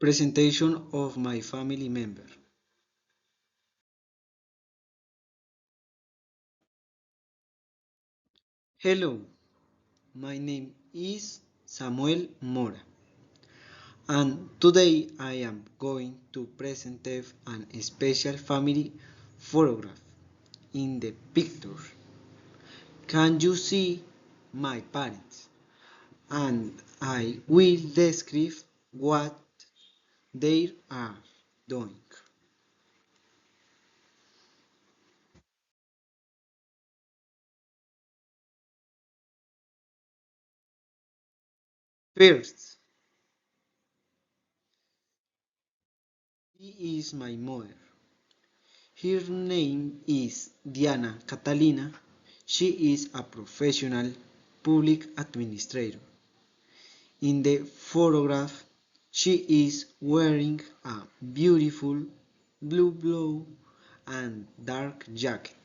Presentation of my family member. Hello, my name is Samuel Mora, and today I am going to present an special family photograph. In the picture, can you see my parents? And I will describe what they are doing. First, she is my mother. Her name is Diana Catalina. She is a professional public administrator. In the photograph, she is wearing a beautiful blue blouse and dark jacket.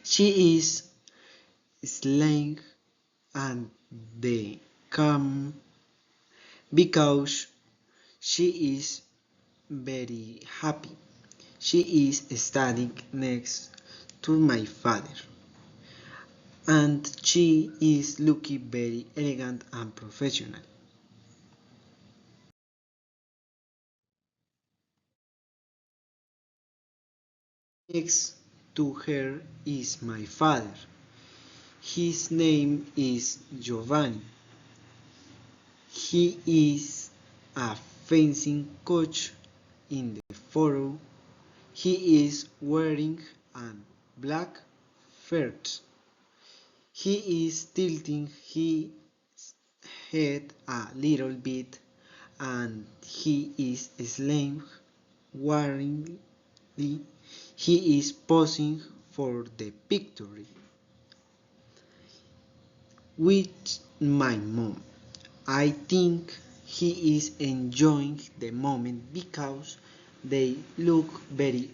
She is slaying and the calm because she is very happy. She is standing next to my father, and she is looking very elegant and professional. Next to her is my father. His name is Giovanni. He is a fencing coach in the photo. He is wearing a black shirt. He is tilting his head a little bit and he is slim worryingly. He is posing for the picture with my mom. I think he is enjoying the moment because they look very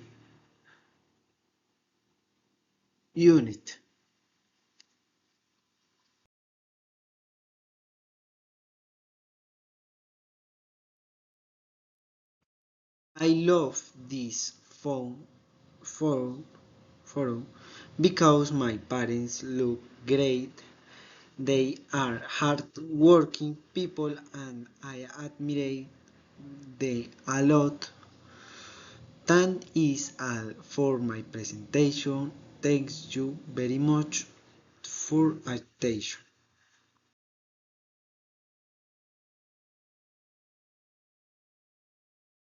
united. I love this photo because my parents look great. They are hard-working people and I admire them a lot. That is all for my presentation. Thanks you very much for attention.